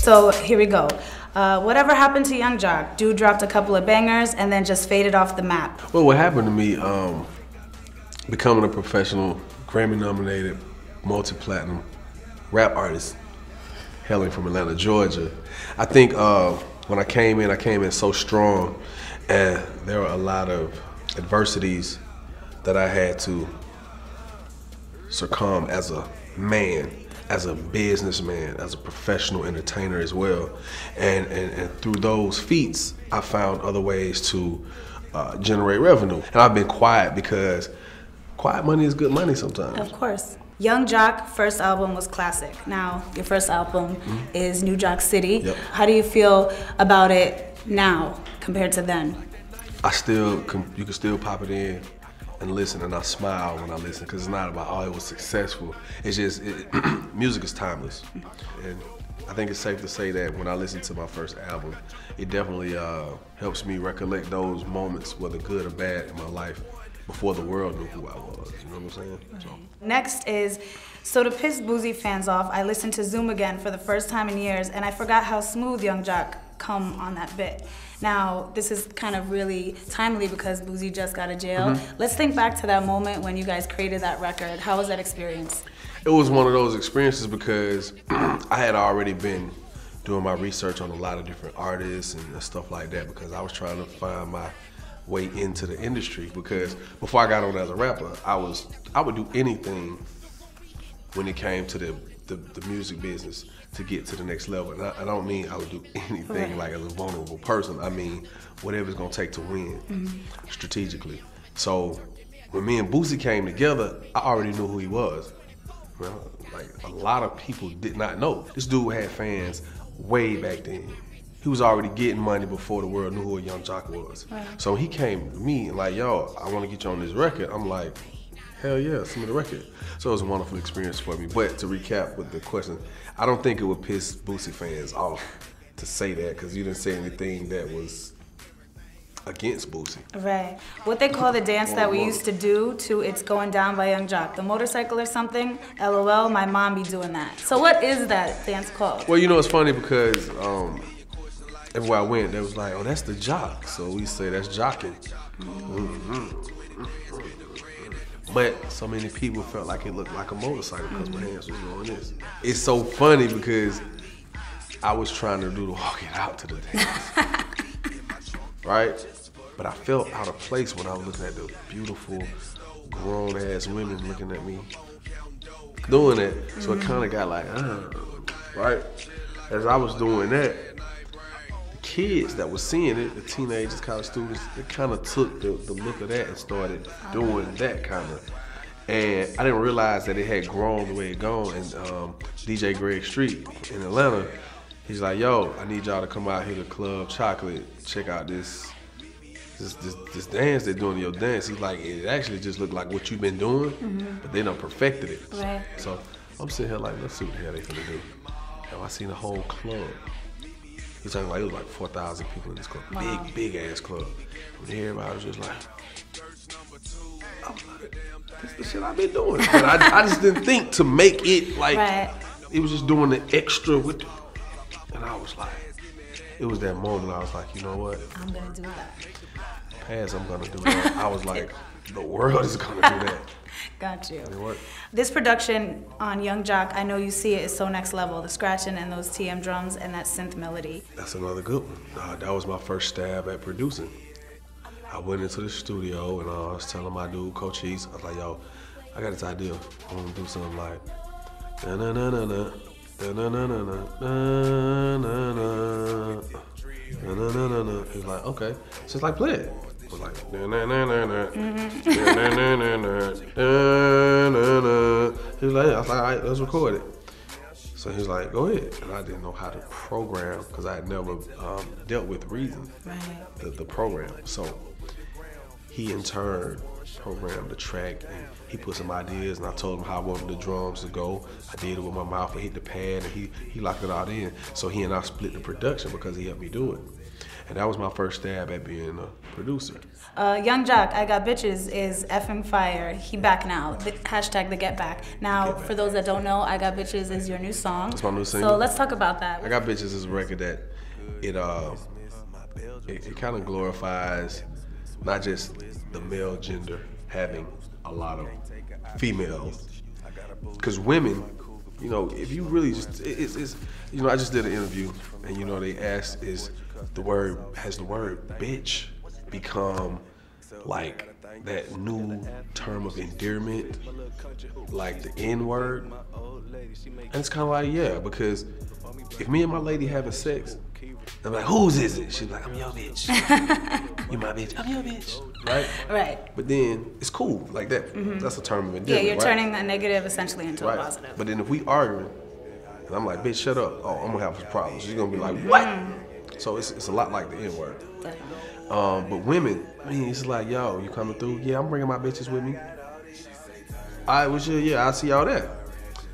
So here we go. Whatever happened to Young Jock? Dude dropped a couple of bangers and then just faded off the map. Well, what happened to me, becoming a professional, Grammy-nominated, multi-platinum rap artist, hailing from Atlanta, Georgia. I think when I came in so strong, and there were a lot of adversities that I had to succumb as a man, as a businessman, as a professional entertainer as well. And through those feats, I found other ways to generate revenue. And I've been quiet because quiet money is good money sometimes. Of course. Young Jock first album was classic. Now, your first album is New Jock City. Yep. How do you feel about it now compared to then? You can still pop it in and listen, and I smile when I listen, because it's not about, oh, it was successful. It's just, music is timeless. And I think it's safe to say that when I listen to my first album, it definitely helps me recollect those moments, whether good or bad, in my life before the world knew who I was. You know what I'm saying? So. Next is, so to piss Boosie fans off, I listened to Zoom again for the first time in years, and I forgot how smooth Young Jock come on that bit. Now, this is kind of really timely because Boosie just got out of jail. Let's think back to that moment when you guys created that record. How was that experience? It was one of those experiences because I had already been doing my research on a lot of different artists and stuff like that, because I was trying to find my way into the industry. Because before I got on as a rapper, I would do anything when it came to the music business to get to the next level. And I don't mean I would do anything like as a vulnerable person. I mean whatever it's gonna take to win strategically. So when me and Boosie came together, I already knew who he was. Well, like a lot of people did not know. This dude had fans way back then. He was already getting money before the world knew who a Young Jock was. Right. So he came to me and like, yo, I want to get you on this record. I'm like, hell yeah, send me the record. So it was a wonderful experience for me. But to recap with the question, I don't think it would piss Boosie fans off to say that, because you didn't say anything that was against Boosie. Right. What they call the dance that we used to do to It's Going Down by Young Jock, the motorcycle or something, LOL, my mom be doing that. So what is that dance called? Well, you know, it's funny because everywhere I went, they was like, oh, that's the jock. So we say that's jocking. But so many people felt like it looked like a motorcycle because my hands was doing this. It's so funny because I was trying to do the walk it out to the dance, right? But I felt out of place when I was looking at the beautiful grown-ass women looking at me doing it. So it kind of got like, right? As I was doing that, kids that were seeing it, the teenagers, college students, they kind of took the look of that and started doing that kind of. And I didn't realize that it had grown the way it gone. And DJ Greg Street in Atlanta, he's like, yo, I need y'all to come out here to Club Chocolate, check out this dance they're doing, your dance. He's like, it actually just looked like what you've been doing, but they done perfected it. Right. So I'm sitting here like, let's see what the hell they finna do. And I seen the whole club. He's talking like it was like 4,000 people in this club, big ass club. And everybody was just like, I'm like, this is the shit I've been doing. But I just didn't think to make it like, it was just doing the extra with it. And I was like, it was that moment I was like, you know what? I'm gonna do that. Paz, I'm gonna do that. I was like, the world is gonna do that. Got you. It worked. This production on Young Jock, I know you see it, is so next level. The scratching and those TM drums and that synth melody. That's another good one. That was my first stab at producing. I went into the studio and I was telling my dude, Coach East, I was like, yo, I got this idea. I want to do something like, na-na-na-na-na, na-na-na-na-na, na-na-na-na, na-na-na-na. He was like, okay. So it's like, play it. I was like, na-na-na-na-na, na-na-na-na-na, na-na-na. He was like, yeah. I was like, all right, let's record it. So he was like, go ahead. And I didn't know how to program because I had never dealt with Reason, the program. So he in turn programmed the track and he put some ideas and I told him how I wanted the drums to go. I did it with my mouth, I hit the pad and he locked it all in. So he and I split the production because he helped me do it. And that was my first stab at being a producer. Young Jock, I Got Bitches is effing fire. He back now. Hashtag the Get Back. Now, for those that don't know, I Got Bitches is your new song. It's my new single. So let's talk about that. I Got Bitches is a record that it kind of glorifies not just the male gender having a lot of females, because women, you know, if you really just, it's you know, I just did an interview and you know they asked, has the word bitch become like that new term of endearment, like the N word? And it's kind of like, yeah, because if me and my lady having sex, I'm like, whose is it? She's like, I'm your bitch. You my bitch, I'm your bitch. Right? Right. But then it's cool like that. That's a term of endearment. Yeah, you're right? turning that negative essentially into Right. a positive. But then if we arguing, and I'm like, bitch, shut up. Oh, I'm gonna have some problems. She's gonna be like, what? So it's a lot like the N word. Definitely. But women, I mean, it's like, yo, you coming through? Yeah, I'm bringing my bitches with me. All right, well, yeah, I'll see y'all there.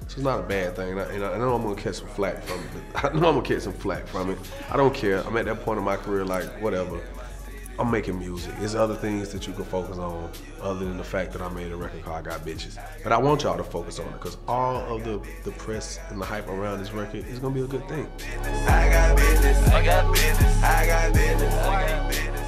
So it's not a bad thing. And I know I'm gonna catch some flack from it. I know I'm gonna catch some flack from it. I don't care. I'm at that point in my career, like, whatever. I'm making music. There's other things that you can focus on other than the fact that I made a record called I Got Bitches. But I want y'all to focus on it because all of the press and the hype around this record is gonna be a good thing. I got business, I got business, I got business, I got business.